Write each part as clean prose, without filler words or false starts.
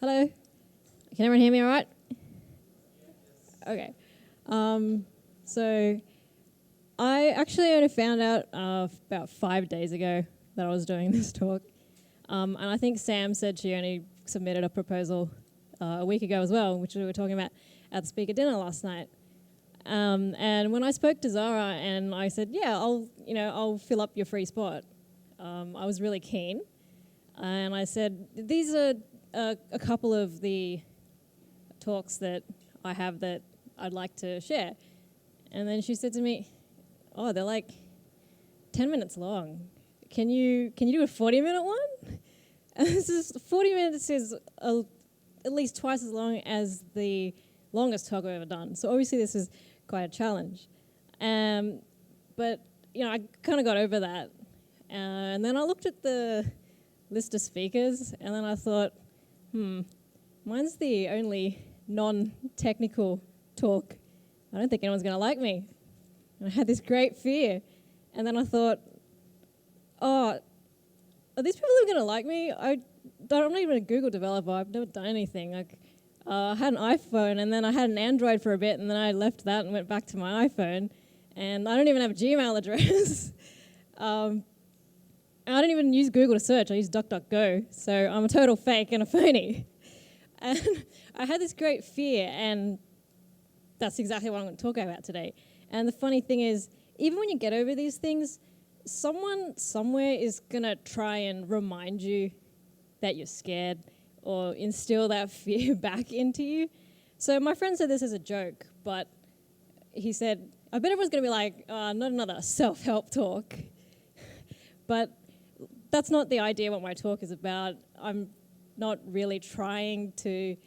Hello? Can everyone hear me all right? Okay. So I actually only found out about 5 days ago that I was doing this talk. And I think Sam said she only submitted a proposal a week ago as well, which we were talking about at the speaker dinner last night. And when I spoke to Zara and I said, yeah, I'll fill up your free spot, I was really keen. And I said, these are a couple of the talks that I have that I'd like to share. And then she said to me, oh, they're like 10 minutes long. Can you do a 40-minute one? And this is 40 minutes is at least twice as long as the longest talk I've ever done. So obviously this is quite a challenge. But I kind of got over that. And then I looked at the list of speakers, and then I thought, mine's the only non-technical talk. I don't think anyone's going to like me. And I had this great fear. And then I thought, oh, are these people who are going to like me? I'm not even a Google developer. I've never done anything. I had an iPhone, and then I had an Android for a bit, and then I left that and went back to my iPhone. And I don't even have a Gmail address. I don't even use Google to search. I use DuckDuckGo. So I'm a total fake and a phony. And I had this great fear, and that's exactly what I'm going to talk about today. And the funny thing is, even when you get over these things, someone somewhere is going to try and remind you that you're scared or instill that fear back into you. So my friend said this as a joke, but he said, I bet everyone's going to be like, not another self-help talk. But that's not the idea what my talk is about. I'm not really trying to,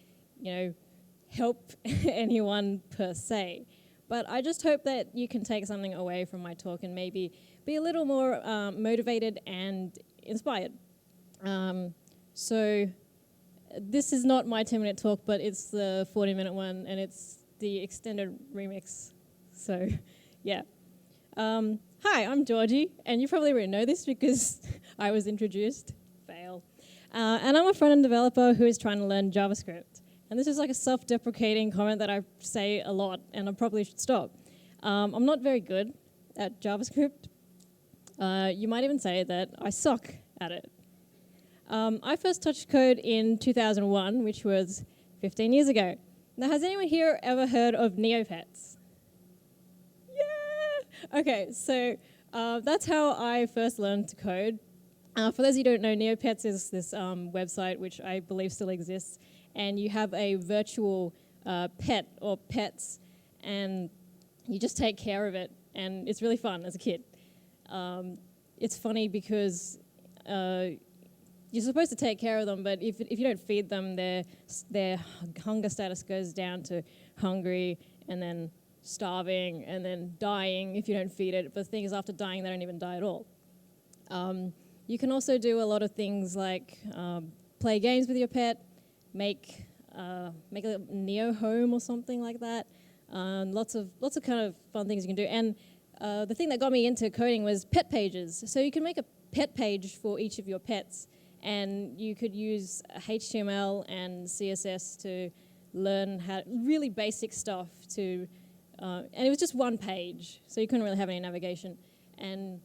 help anyone per se. But I just hope that you can take something away from my talk and maybe be a little more motivated and inspired. So this is not my 10-minute talk, but it's the 40-minute one, and it's the extended remix. So, yeah. Hi, I'm Georgie, and you probably already know this because I was introduced. Fail. And I'm a front-end developer who is trying to learn JavaScript. And this is like a self-deprecating comment that I say a lot, and I probably should stop. I'm not very good at JavaScript. You might even say that I suck at it. I first touched code in 2001, which was 15 years ago. Now, has anyone here ever heard of Neopets? Yeah! Okay, so that's how I first learned to code. For those of you who don't know, Neopets is this website which I believe still exists, and you have a virtual pet or pets, and you just take care of it, and it's really fun as a kid. It's funny because you're supposed to take care of them, but if you don't feed them, their hunger status goes down to hungry, and then starving, and then dying if you don't feed it. But the thing is, after dying, they don't even die at all. You can also do a lot of things like play games with your pet, make a Neo home or something like that. Lots of kind of fun things you can do. And the thing that got me into coding was pet pages. So you can make a pet page for each of your pets, and you could use HTML and CSS to learn how really basic stuff to. And it was just one page, so you couldn't really have any navigation. And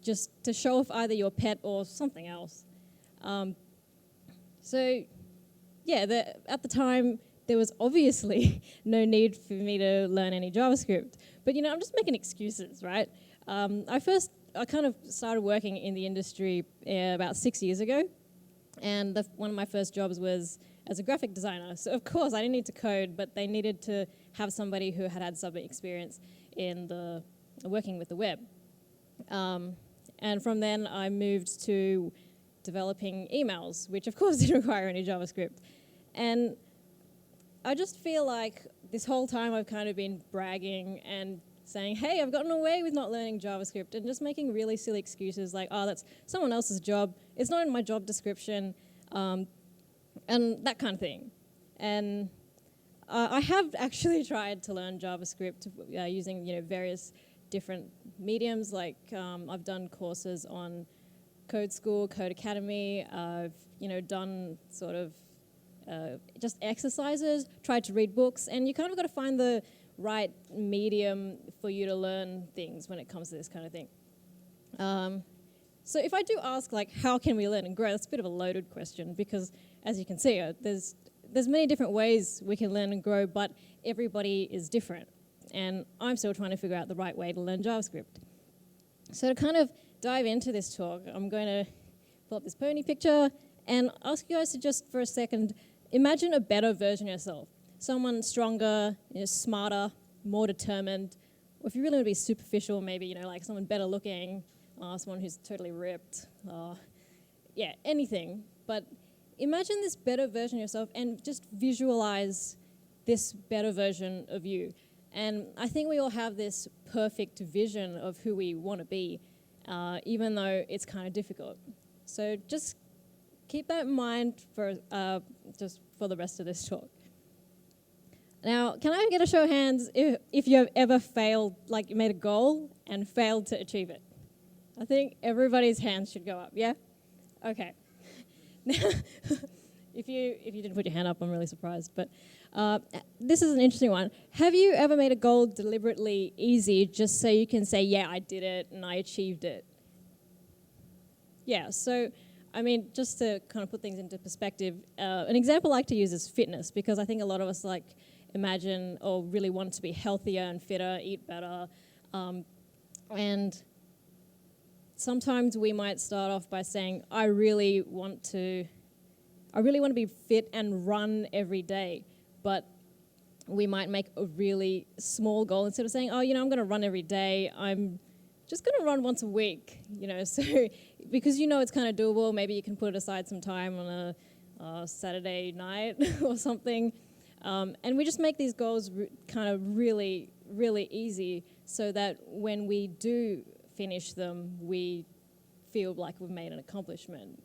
just to show off either your pet or something else. So, yeah, at the time, there was obviously no need for me to learn any JavaScript. But, I'm just making excuses, right? I kind of started working in the industry about 6 years ago. And one of my first jobs was as a graphic designer. So, of course, I didn't need to code, but they needed to have somebody who had some experience in working with the web. And from then, I moved to developing emails, which, of course, didn't require any JavaScript. And I just feel like this whole time I've kind of been bragging and saying, hey, I've gotten away with not learning JavaScript, and just making really silly excuses like, oh, that's someone else's job. It's not in my job description, and that kind of thing. And I have actually tried to learn JavaScript using various different mediums. Like I've done courses on code school, code academy. I've done sort of just exercises, tried to read books, and you kind of got to find the right medium for you to learn things when it comes to this kind of thing. So if I do ask, like, how can we learn and grow, that's a bit of a loaded question because, as you can see, there's many different ways we can learn and grow, but everybody is different. And I'm still trying to figure out the right way to learn JavaScript. So to kind of dive into this talk, I'm going to pull up this pony picture and ask you guys to just for a second imagine a better version of yourself. Someone stronger, smarter, more determined. Or if you really want to be superficial, maybe, like someone better looking, someone who's totally ripped. Yeah, anything. But imagine this better version of yourself and just visualize this better version of you. And I think we all have this perfect vision of who we want to be, even though it's kind of difficult. So just keep that in mind for just for the rest of this talk. Now, can I get a show of hands if you have ever failed, like you made a goal and failed to achieve it? I think everybody's hands should go up, yeah? Okay. Now, if you didn't put your hand up, I'm really surprised. But this is an interesting one. Have you ever made a goal deliberately easy just so you can say, yeah, I did it and I achieved it? Yeah, so, I mean, just to kind of put things into perspective, an example I like to use is fitness because I think a lot of us imagine or really want to be healthier and fitter, eat better. And sometimes we might start off by saying, I really want to be fit and run every day. But we might make a really small goal instead of saying, I'm going to run every day. I'm just going to run once a week, So because it's kind of doable, maybe you can put aside some time on a Saturday night or something. And we just make these goals kind of really, really easy so that when we do finish them, we feel like we've made an accomplishment.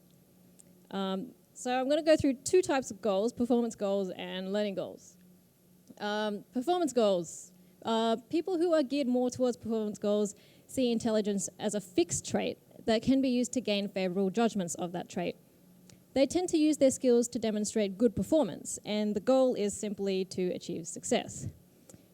So I'm going to go through two types of goals, performance goals and learning goals. Performance goals. People who are geared more towards performance goals see intelligence as a fixed trait that can be used to gain favorable judgments of that trait. They tend to use their skills to demonstrate good performance, and the goal is simply to achieve success.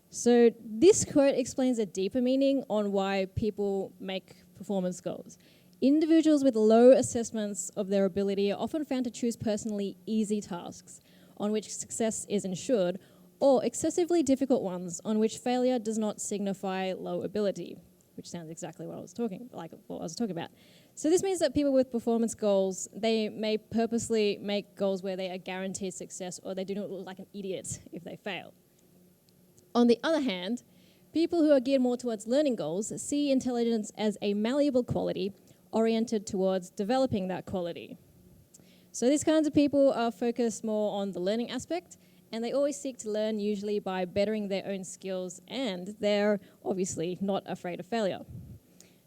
So this quote explains a deeper meaning on why people make performance goals. Individuals with low assessments of their ability are often found to choose personally easy tasks on which success is ensured, or excessively difficult ones on which failure does not signify low ability, which sounds exactly what I was talking about. So this means that people with performance goals, they may purposely make goals where they are guaranteed success, or they do not look like an idiot if they fail. On the other hand, people who are geared more towards learning goals see intelligence as a malleable quality oriented towards developing that quality. So these kinds of people are focused more on the learning aspect, and they always seek to learn usually by bettering their own skills, and they're obviously not afraid of failure.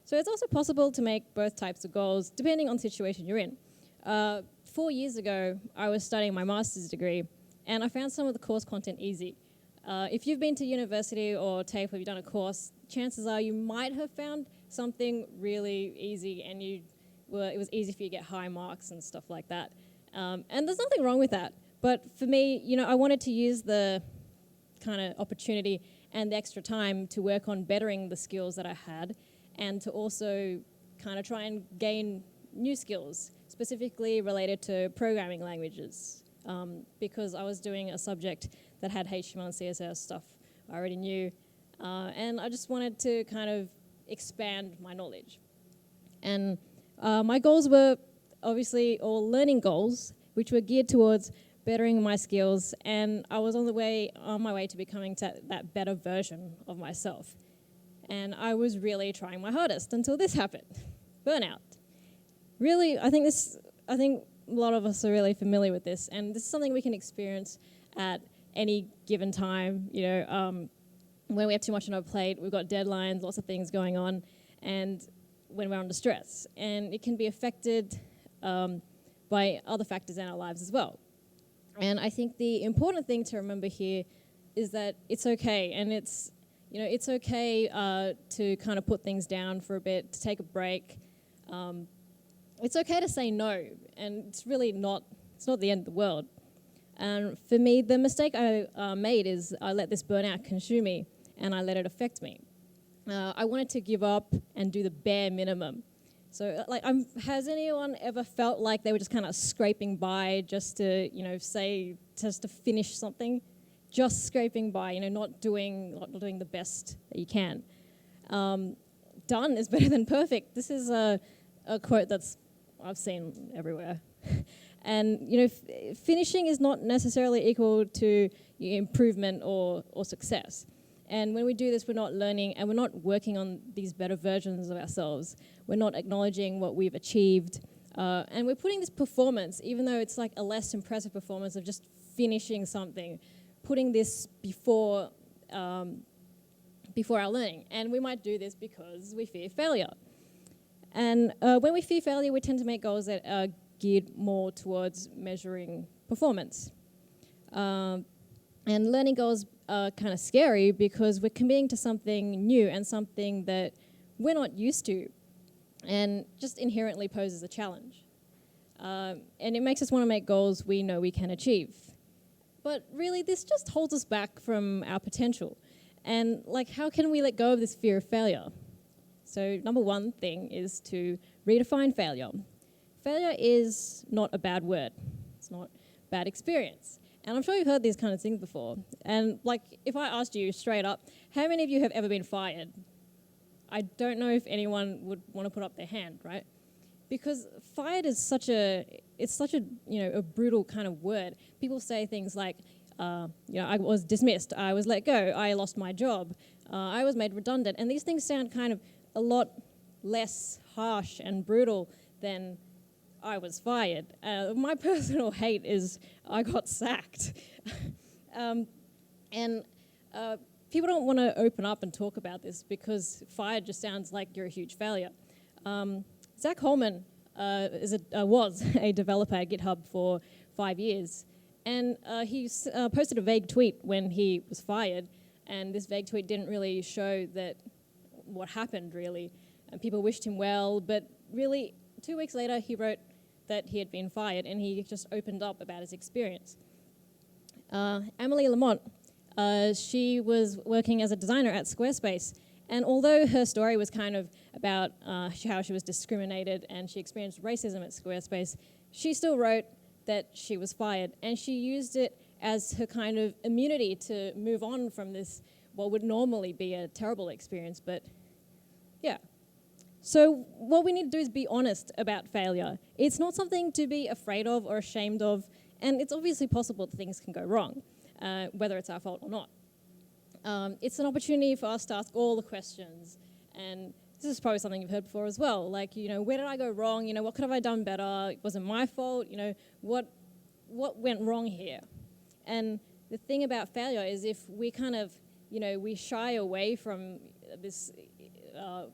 So it's also possible to make both types of goals depending on the situation you're in. 4 years ago, I was studying my master's degree, and I found some of the course content easy. If you've been to university or TAFE or you've done a course, chances are you might have found something really easy and it was easy for you to get high marks and stuff like that. And there's nothing wrong with that. But for me, I wanted to use the kind of opportunity and the extra time to work on bettering the skills that I had and to also kind of try and gain new skills, specifically related to programming languages, because I was doing a subject that had HTML and CSS stuff I already knew, and I just wanted to kind of expand my knowledge. And my goals were obviously all learning goals, which were geared towards bettering my skills, and I was on my way to becoming that better version of myself. And I was really trying my hardest until this happened, burnout. Really, I think a lot of us are really familiar with this, and this is something we can experience at any given time. When we have too much on our plate, we've got deadlines, lots of things going on, and when we're under stress, and it can be affected by other factors in our lives as well. And I think the important thing to remember here is that it's okay, and it's okay to kind of put things down for a bit, to take a break, it's okay to say no, and it's really it's not the end of the world. And for me, the mistake I made is I let this burnout consume me, and I let it affect me. I wanted to give up and do the bare minimum. So, has anyone ever felt like they were just kind of scraping by just to, just to finish something? Just scraping by, not doing the best that you can. Done is better than perfect. This is a quote I've seen everywhere. And, finishing is not necessarily equal to improvement or success. And when we do this, we're not learning and we're not working on these better versions of ourselves. We're not acknowledging what we've achieved. And we're putting this performance, even though it's like a less impressive performance of just finishing something, putting this before our learning. And we might do this because we fear failure. And when we fear failure, we tend to make goals that are geared more towards measuring performance. And learning goals are kind of scary because we're committing to something new and something that we're not used to and just inherently poses a challenge. And it makes us want to make goals we know we can achieve. But really, this just holds us back from our potential. And how can we let go of this fear of failure? So number one thing is to redefine failure. Failure is not a bad word. It's not a bad experience. And I'm sure you've heard these kind of things before. And if I asked you straight up, how many of you have ever been fired? I don't know if anyone would want to put up their hand, right? Because fired is such a brutal kind of word. People say things like, I was dismissed, I was let go, I lost my job, I was made redundant. And these things sound kind of a lot less harsh and brutal than I was fired. My personal hate is I got sacked. People don't want to open up and talk about this because fired just sounds like you're a huge failure. Zach Holman was a developer at GitHub for 5 years, and he posted a vague tweet when he was fired, and this vague tweet didn't really show that what happened, really. And people wished him well, but really 2 weeks later he wrote that he had been fired, and he just opened up about his experience. Emily Lamont, she was working as a designer at Squarespace, and although her story was kind of about how she was discriminated and she experienced racism at Squarespace, she still wrote that she was fired, and she used it as her kind of immunity to move on from this, what would normally be a terrible experience, but yeah. So what we need to do is be honest about failure. It's not something to be afraid of or ashamed of, and it's obviously possible that things can go wrong, whether it's our fault or not. It's an opportunity for us to ask all the questions, and this is probably something you've heard before as well, where did I go wrong? What could have I done better? Was it my fault? What went wrong here? And the thing about failure is if we kind of, we shy away from this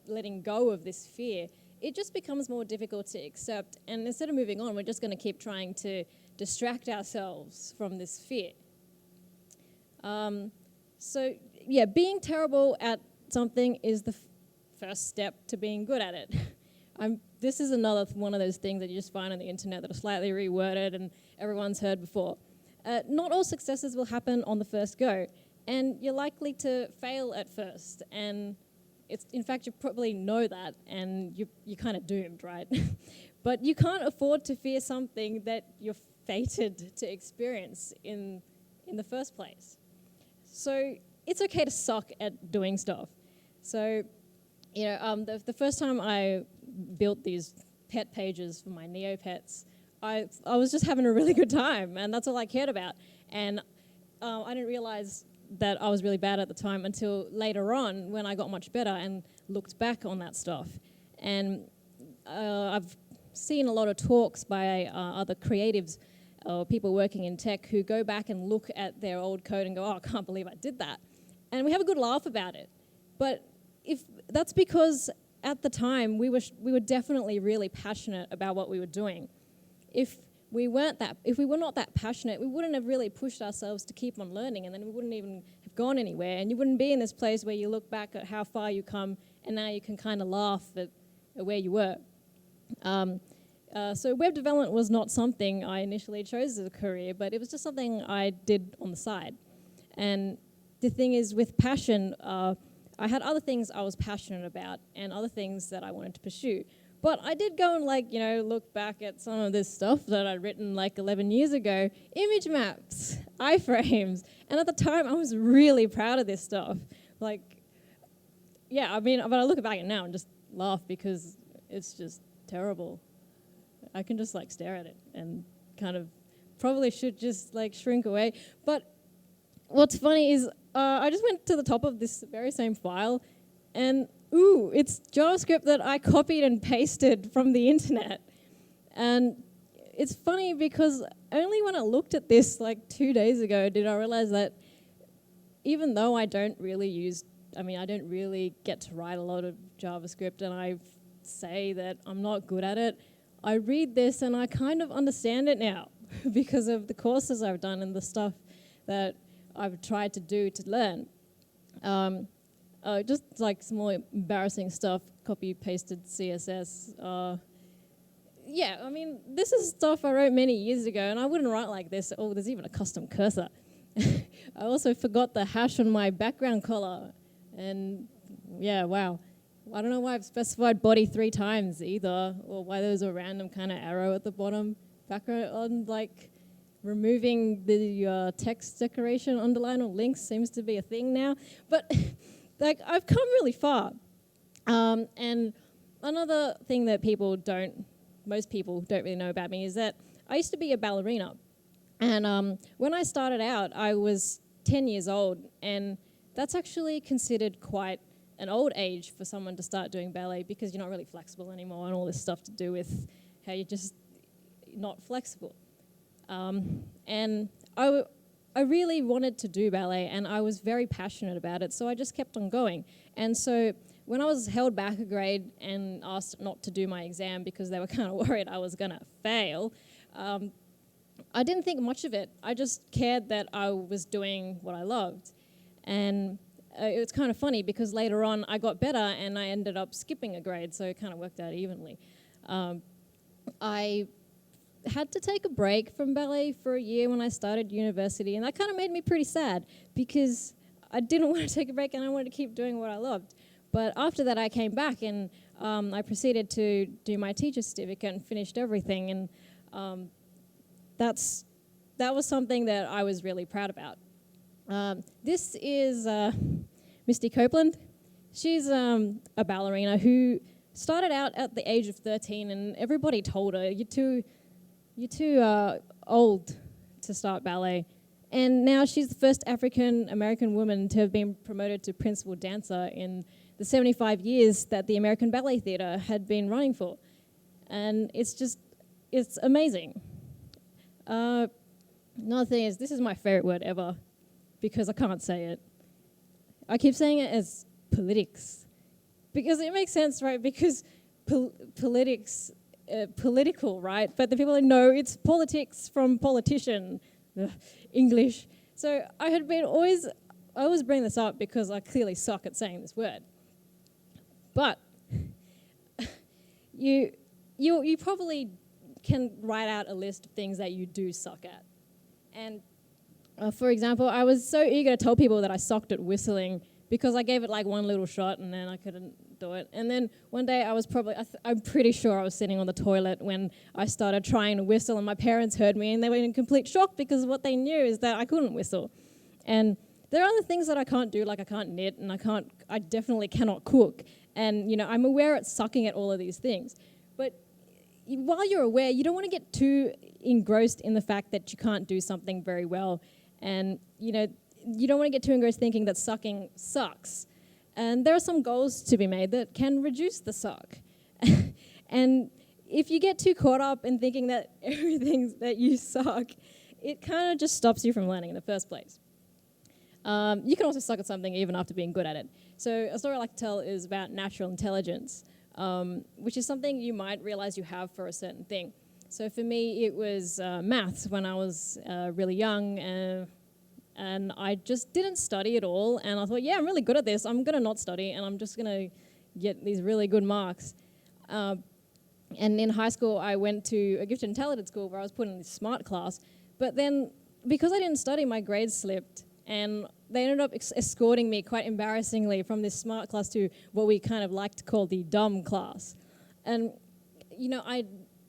letting go of this fear, it just becomes more difficult to accept. And instead of moving on, we're just going to keep trying to distract ourselves from this fear. Being terrible at something is the first step to being good at it. This is another one of those things that you just find on the internet that are slightly reworded and everyone's heard before. Not all successes will happen on the first go, and you're likely to fail at first. And in fact, you probably know that, and you're kind of doomed, right? But you can't afford to fear something that you're fated to experience in the first place. So it's okay to suck at doing stuff. So, the first time I built these pet pages for my Neopets, I was just having a really good time, and that's all I cared about. And I didn't realize that I was really bad at the time until later on when I got much better and looked back on that stuff. And I've seen a lot of talks by other creatives or people working in tech who go back and look at their old code and go, oh, I can't believe I did that. And we have a good laugh about it. But if that's because at the time we were definitely really passionate about what we were doing. If we were not that passionate, we wouldn't have really pushed ourselves to keep on learning, and then we wouldn't even have gone anywhere, and you wouldn't be in this place where you look back at how far you come, and now you can kind of laugh at where you were. So web development was not something I initially chose as a career, but it was just something I did on the side. And the thing is, with passion, I had other things I was passionate about and other things that I wanted to pursue. But I did go and look back at some of this stuff that I'd written 11 years ago, image maps, iframes. And at the time, I was really proud of this stuff. But I look back at it now and just laugh because it's just terrible. I can just stare at it and kind of probably should just shrink away. But what's funny is I just went to the top of this very same file and it's JavaScript that I copied and pasted from the internet. And it's funny because only when I looked at this 2 days ago did I realize that even though I don't really get to write a lot of JavaScript and I say that I'm not good at it, I read this and I kind of understand it now because of the courses I've done and the stuff that I've tried to do to learn. Just some more embarrassing stuff, copy-pasted CSS. This is stuff I wrote many years ago and I wouldn't write like this. Oh, there's even a custom cursor. I also forgot the hash on my background color. And yeah, wow. I don't know why I've specified body 3 times either, or why there's a random kind of arrow at the bottom. Background on removing the text decoration, underline or links seems to be a thing now. But I've come really far. And another thing that most people don't really know about me is that I used to be a ballerina. And when I started out, I was 10 years old, and that's actually considered quite an old age for someone to start doing ballet because you're not really flexible anymore and all this stuff to do with how you're just not flexible. And I really wanted to do ballet and I was very passionate about it, so I just kept on going. And so when I was held back a grade and asked not to do my exam because they were kind of worried I was going to fail, I didn't think much of it. I just cared that I was doing what I loved. And it was kind of funny because later on I got better and I ended up skipping a grade, so it kind of worked out evenly. I had to take a break from ballet for a year when I started university, and that kind of made me pretty sad because I didn't want to take a break and I wanted to keep doing what I loved. But after that I came back and I proceeded to do my teacher's certificate and finished everything, and that was something that I was really proud about. This is Misty Copeland. She's a ballerina who started out at the age of 13, and everybody told her, you're too old to start ballet. And now she's the first African-American woman to have been promoted to principal dancer in the 75 years that the American Ballet Theatre had been running for. And it's amazing. Another thing is, this is my favorite word ever because I can't say it. I keep saying it as politics because it makes sense, right? Because politics, political, right? But the people that know it's politics from politician, English. So I always bring this up because I clearly suck at saying this word. But you probably can write out a list of things that you do suck at. And for example, I was so eager to tell people that I sucked at whistling because I gave it one little shot and then I couldn't do it. And then one day I'm pretty sure I was sitting on the toilet when I started trying to whistle, and my parents heard me and they were in complete shock because what they knew is that I couldn't whistle. And there are other things that I can't do, like I can't knit and I definitely cannot cook. And I'm aware at sucking at all of these things. But while you're aware, you don't want to get too engrossed in the fact that you can't do something very well. And, you don't want to get too engrossed thinking that sucking sucks. And there are some goals to be made that can reduce the suck. And if you get too caught up in thinking that everything that you suck, it kind of just stops you from learning in the first place. You can also suck at something even after being good at it. So a story I like to tell is about natural intelligence, which is something you might realize you have for a certain thing. So for me, it was maths when I was really young, and I just didn't study at all. And I thought, yeah, I'm really good at this. I'm going to not study, and I'm just going to get these really good marks. And in high school, I went to a gifted and talented school where I was put in this smart class. But then, because I didn't study, my grades slipped. And they ended up escorting me quite embarrassingly from this smart class to what we kind of like to call the dumb class. And,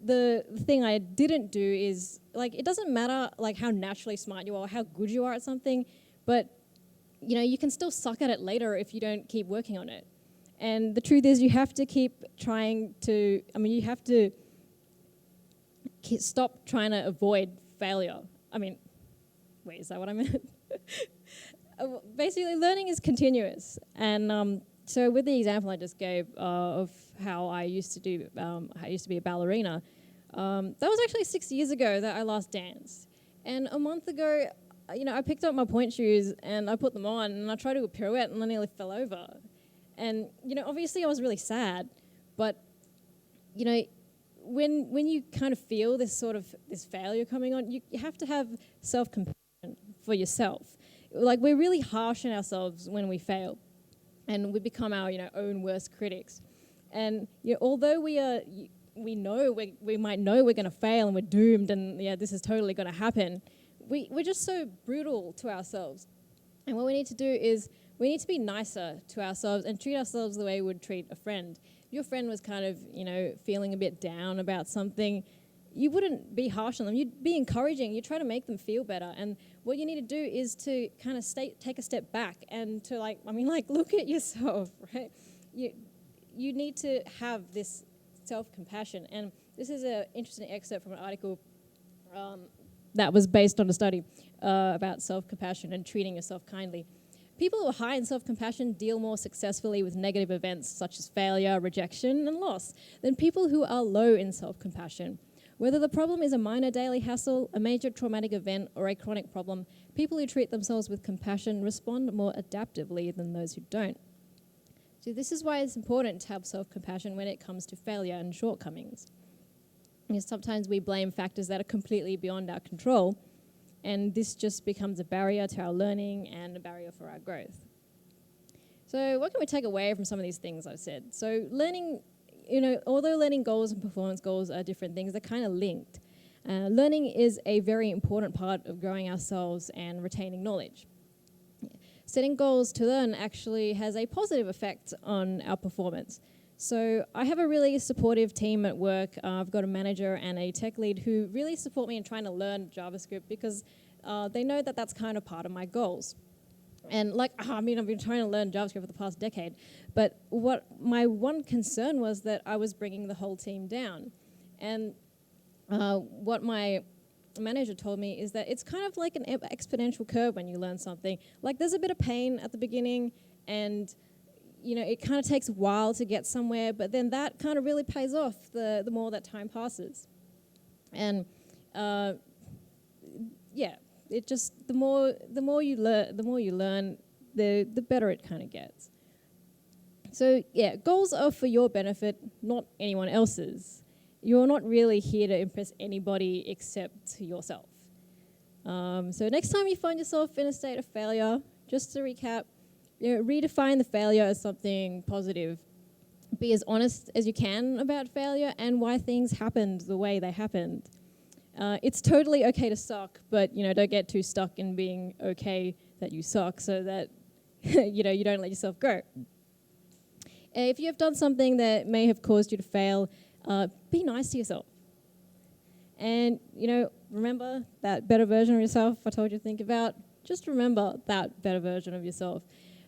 the thing I didn't do is, it doesn't matter, how naturally smart you are, how good you are at something, but, you can still suck at it later if you don't keep working on it. And the truth is, you have to keep trying to, you have to stop trying to avoid failure. Wait, is that what I meant? Basically, learning is continuous. And so with the example I just gave of how I used to be a ballerina, that was actually 6 years ago that I last danced. And a month ago, I picked up my point shoes and I put them on and I tried to do a pirouette and I nearly fell over. And, obviously I was really sad, but, when you kind of feel this failure coming on, you have to have self-compassion for yourself. We're really harsh on ourselves when we fail, and we become our, own worst critics. And although we might know we're going to fail and we're doomed and, this is totally going to happen, we're just so brutal to ourselves. And what we need to do is we need to be nicer to ourselves and treat ourselves the way we would treat a friend. If your friend was kind of, feeling a bit down about something, you wouldn't be harsh on them. You'd be encouraging. You'd try to make them feel better. And what you need to do is to kind of take a step back and to look at yourself, right? You need to have this self-compassion. And this is an interesting excerpt from an article that was based on a study about self-compassion and treating yourself kindly. People who are high in self-compassion deal more successfully with negative events such as failure, rejection, and loss than people who are low in self-compassion. Whether the problem is a minor daily hassle, a major traumatic event, or a chronic problem, people who treat themselves with compassion respond more adaptively than those who don't. So this is why it's important to have self-compassion when it comes to failure and shortcomings. Because sometimes we blame factors that are completely beyond our control, and this just becomes a barrier to our learning and a barrier for our growth. So what can we take away from some of these things I've said? So learning, although learning goals and performance goals are different things, they're kind of linked. Learning is a very important part of growing ourselves and retaining knowledge. Setting goals to learn actually has a positive effect on our performance. So I have a really supportive team at work. I've got a manager and a tech lead who really support me in trying to learn JavaScript because they know that that's kind of part of my goals. And I've been trying to learn JavaScript for the past decade, but what my one concern was that I was bringing the whole team down. And what my manager told me is that it's kind of like an exponential curve when you learn something. There's a bit of pain at the beginning, and it kind of takes a while to get somewhere, but then that kind of really pays off the more that time passes. And it just the more you learn, the better it kind of gets. So goals are for your benefit, not anyone else's. You're not really here to impress anybody except yourself. So next time you find yourself in a state of failure, just to recap, redefine the failure as something positive. Be as honest as you can about failure and why things happened the way they happened. It's totally okay to suck, but don't get too stuck in being okay that you suck, so that you don't let yourself go. If you have done something that may have caused you to fail, be nice to yourself. And remember that better version of yourself I told you to think about. Just remember that better version of yourself.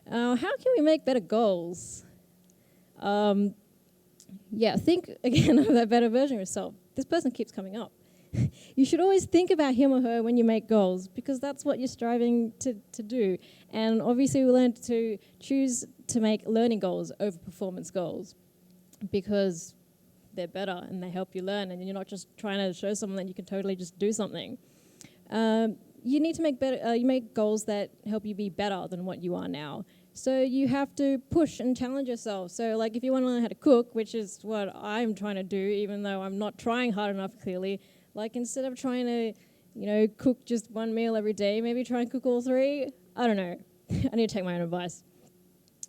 How can we make better goals? Think again of that better version of yourself. This person keeps coming up. You should always think about him or her when you make goals, because that's what you're striving to do. And obviously we learned to choose to make learning goals over performance goals, because they're better and they help you learn, and you're not just trying to show someone that you can totally just do something. You need to make better. You make goals that help you be better than what you are now. So you have to push and challenge yourself. So if you want to learn how to cook, which is what I'm trying to do, even though I'm not trying hard enough, clearly, instead of trying to, cook just one meal every day, maybe try and cook all three. I don't know. I need to take my own advice.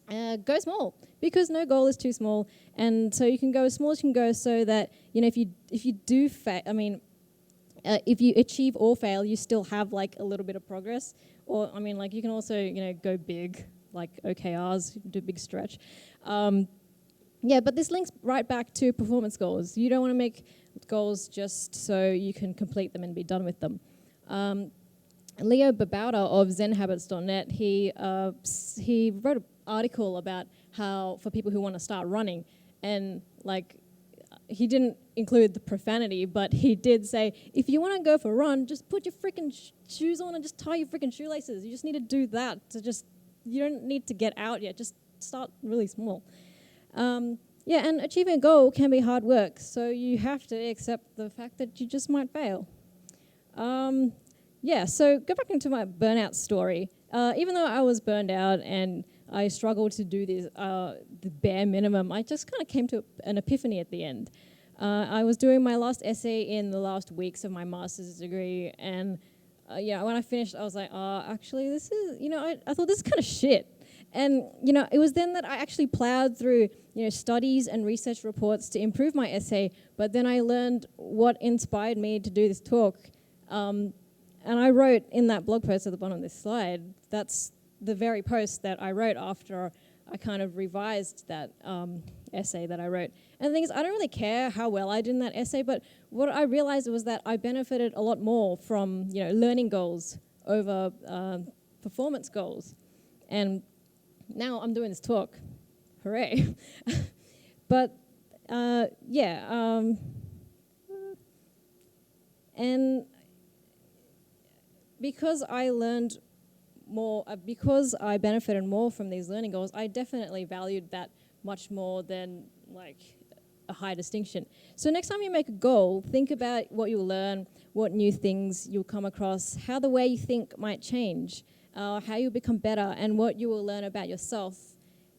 go small, because no goal is too small, and so you can go as small as you can go, so that if you do if you achieve or fail, you still have like a little bit of progress. Or you can also go big, like OKRs, do a big stretch. But this links right back to performance goals. You don't want to make goals just so you can complete them and be done with them. Leo Babauta of ZenHabits.net, he wrote an article about how, for people who want to start running, and he didn't include the profanity, but he did say, if you want to go for a run, just put your freaking shoes on and just tie your freaking shoelaces. You just need to do that. You don't need to get out yet. Just start really small. And achieving a goal can be hard work, so you have to accept the fact that you just might fail. So go back into my burnout story. Even though I was burned out and I struggled to do this, the bare minimum, I just kind of came to an epiphany at the end. I was doing my last essay in the last weeks of my master's degree, and when I finished, I was like, actually, this is, I thought this is kind of shit. And, it was then that I actually plowed through, studies and research reports to improve my essay, but then I learned what inspired me to do this talk. And I wrote in that blog post at the bottom of this slide, that's the very post that I wrote after I kind of revised that essay that I wrote. And the thing is, I don't really care how well I did in that essay, but what I realized was that I benefited a lot more from, learning goals over performance goals. And now I'm doing this talk. Hooray. But, and because I learned more, because I benefited more from these learning goals, I definitely valued that much more than a high distinction. So next time you make a goal, think about what you'll learn, what new things you'll come across, how the way you think might change, how you'll become better, and what you will learn about yourself.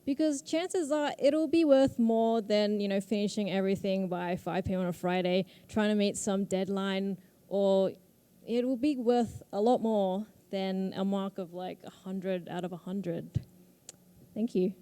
Because chances are it'll be worth more than finishing everything by 5 p.m. on a Friday, trying to meet some deadline, or it will be worth a lot more than a mark of 100 out of 100. Thank you.